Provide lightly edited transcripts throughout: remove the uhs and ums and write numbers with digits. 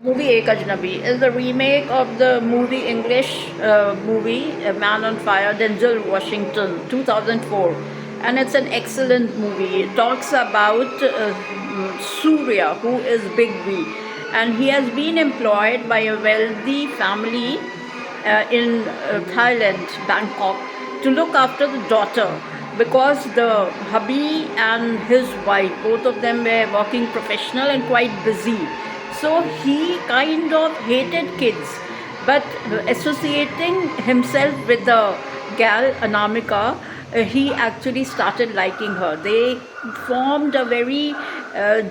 Movie Ek Ajnabi is the remake of the movie English movie A Man on Fire, Denzel Washington, 2004, and it's an excellent movie. It talks about Surya, who is Big B, and he has been employed by a wealthy family in Thailand, Bangkok, to look after the daughter because the hubby and his wife, both of them were working professional and quite busy. So he kind of hated kids, but associating himself with the gal Anamika, he actually started liking her. They formed a very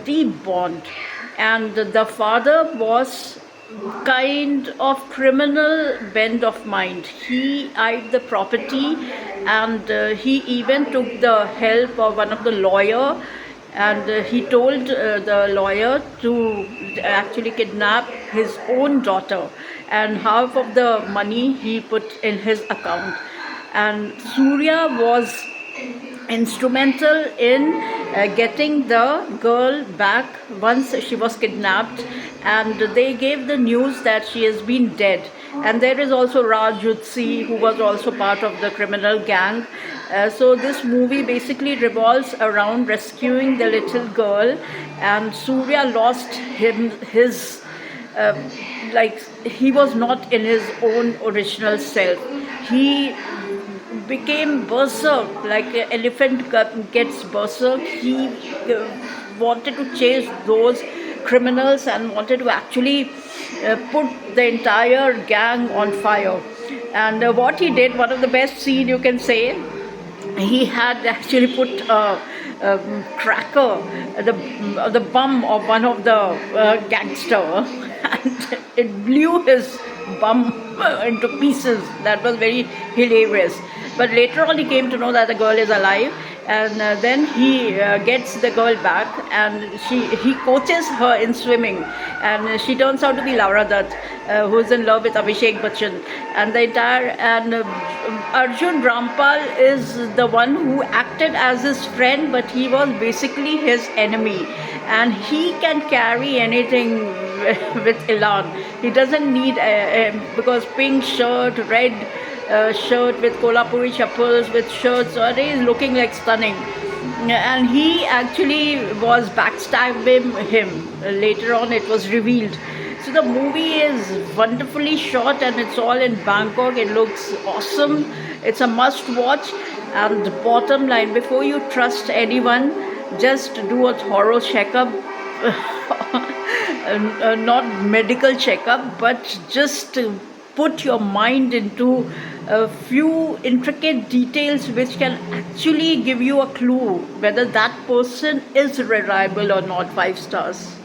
deep bond, and the father was kind of criminal bent of mind. He eyed the property, and he even took the help of one of the lawyer, and he told the lawyer to actually kidnap his own daughter, and half of the money he put in his account. And Surya was instrumental in getting the girl back once she was kidnapped, and they gave the news that she has been dead. And there is also Rajutsi, who was also part of the criminal gang. So this movie basically revolves around rescuing the little girl, and Surya lost his uh, like he was not in his own original self. He became berserk, like an elephant gets berserk. He wanted to chase those criminals and wanted to actually put the entire gang on fire. And what he did, one of the best scene you can say, he had actually put a cracker the bum of one of the gangster and it blew his bum into pieces. That was very hilarious. But later on he came to know that the girl is alive, and then he gets the girl back, and he coaches her in swimming, and she turns out to be Laura Dutt, who's in love with Abhishek Bachchan. And the entire and Arjun Rampal is the one who acted as his friend, but he was basically his enemy, and he can carry anything with elan. He doesn't need because pink shirt, red shirt with Kolhapuri chappals, with shirts, so he is looking like stunning. And he actually was backstabbing him. Later on, it was revealed. So the movie is wonderfully shot, and it's all in Bangkok. It looks awesome. It's a must watch. And the bottom line, before you trust anyone, just do a thorough checkup. Not medical checkup, but just put your mind into a few intricate details which can actually give you a clue whether that person is reliable or not. 5 stars.